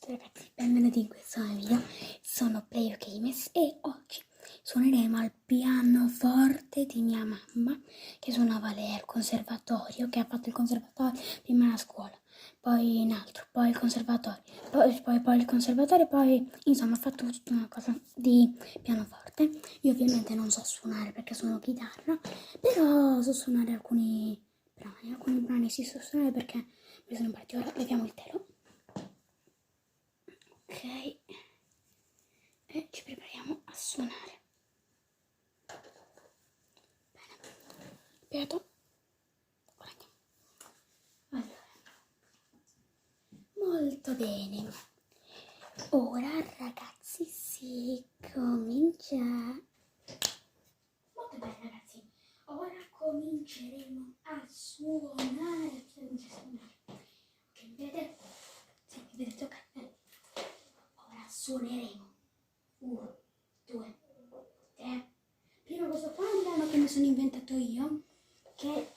Ragazzi, benvenuti in questo nuovo video. Sono Playo Games e oggi suoneremo al pianoforte di mia mamma, che suonava lei al conservatorio, che ha fatto il conservatorio prima a scuola, poi in altro, poi il conservatorio, poi il conservatorio, poi insomma ha fatto tutta una cosa di pianoforte. Io ovviamente non so suonare perché suono chitarra, però so suonare alcuni brani sì so suonare perché mi sono imparati. Ora leviamo il telo. Ok, e ci prepariamo a suonare. Bene, Beato, ora andiamo. Allora, molto bene. Ora ragazzi si comincia. Molto bene ragazzi, ora cominceremo a suonare. Ok, mi vedete? Sì, mi vedete, ok. Ora suoneremo 1, 2, 3. Prima questo qua è un brano che mi sono inventato io, che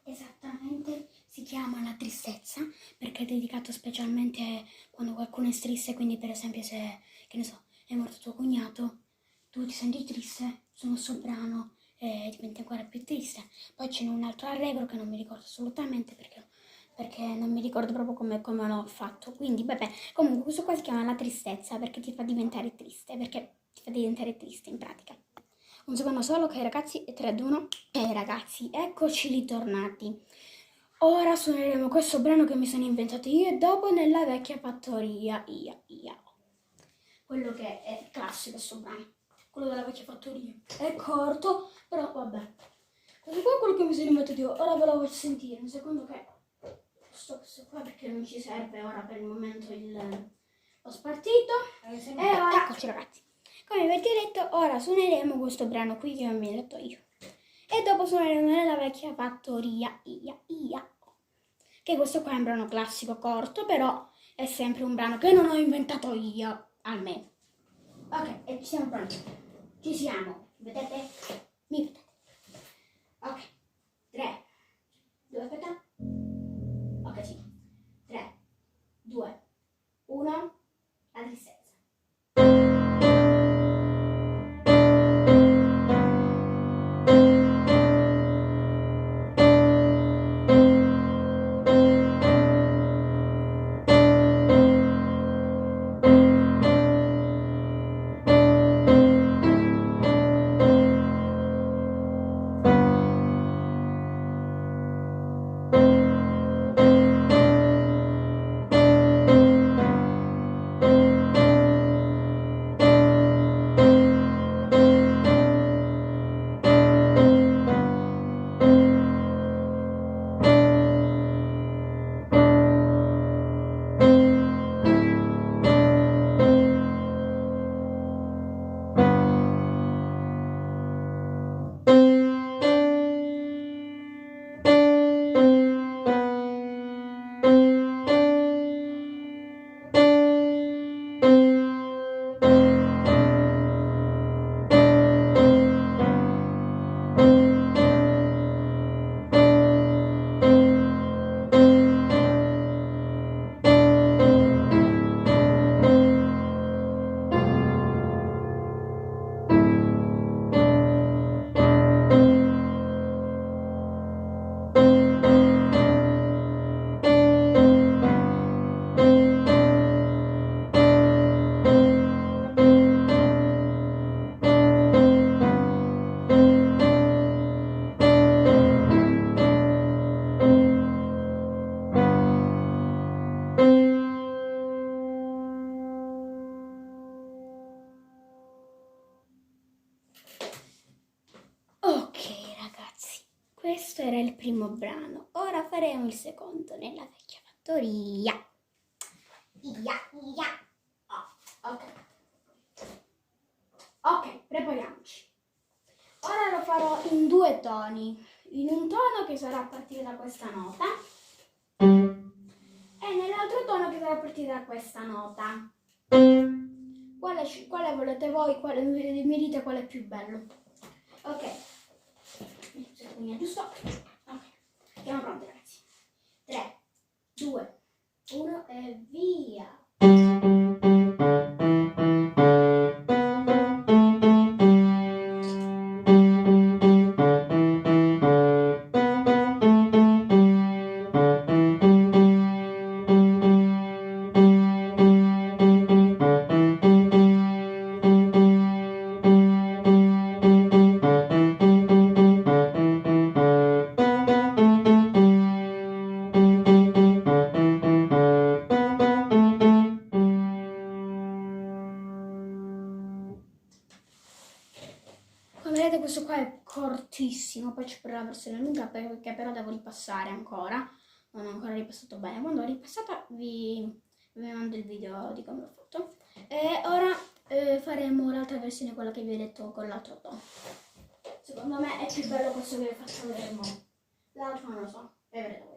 esattamente si chiama La tristezza, perché è dedicato specialmente quando qualcuno è triste, quindi per esempio se, che ne so, è morto tuo cognato, tu ti senti triste, suono questo brano e diventi ancora più triste. Poi ce n'è un altro allegro che non mi ricordo assolutamente perché non mi ricordo proprio come l'ho fatto. Quindi vabbè, comunque questo qua si chiama La tristezza perché ti fa diventare triste, in pratica. Un secondo solo, ok ragazzi, 3, 2, 1. Ok ragazzi, eccoci ritornati. Ora suoneremo questo brano che mi sono inventato io e dopo Nella vecchia fattoria. Quello che è classico questo brano, quello della vecchia fattoria. È corto, però vabbè. Questo qua è quello che mi sono inventato io. Ora ve lo faccio sentire, un secondo che sto questo qua perché non ci serve ora per il momento lo spartito. E ora, eccoci ragazzi. Come vi ho detto, ora suoneremo questo brano qui che ho inventato io. E dopo suoneremo Nella vecchia fattoria. Che questo qua è un brano classico corto, però è sempre un brano che non ho inventato io, almeno. Ok, e ci siamo pronti. Ci siamo. Vedete? Mi vedete? Ok. 3, 2, aspetta. Ok, sì. 3, 2, 1. La tristezza. Ok ragazzi, questo era il primo brano. Ora faremo il secondo Nella vecchia fattoria. Ok. Ok, prepariamoci. Ora lo farò in 2 toni. In un tono che sarà a partire da questa nota e nell'altro tono che sarà a partire da questa nota. Quale volete voi? Mi dite qual è più bello. Ok. mia, giusto? Ok, siamo pronti ragazzi. 3, 2, 1 e via! Come vedete questo qua è cortissimo, poi c'è pure la versione lunga perché però devo ripassare ancora, non ho ancora ripassato bene, quando ho ripassata vi mando il video di come l'ho fatto. E ora faremo l'altra versione, quella che vi ho detto con l'altro tono. Secondo me è più bello questo che vi faccio vedere mo. L'altro non lo so, e vedrete voi.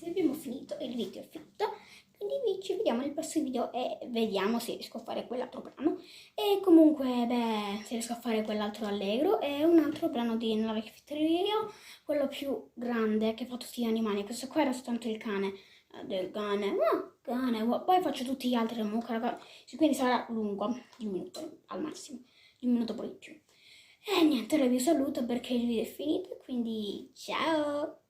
Abbiamo finito, il video è finito, quindi ci vediamo nel prossimo video e vediamo se riesco a fare quell'altro brano. E comunque, beh, se riesco a fare quell'altro allegro e un altro brano di Nella vecchia fattoria, quello più grande che fa tutti gli animali. Questo qua era soltanto il cane, del cane, poi faccio tutti gli altri comunque, ragazzi, quindi sarà lungo, di un minuto al massimo, di un minuto poi di più. E niente, ora vi saluto perché il video è finito, quindi ciao!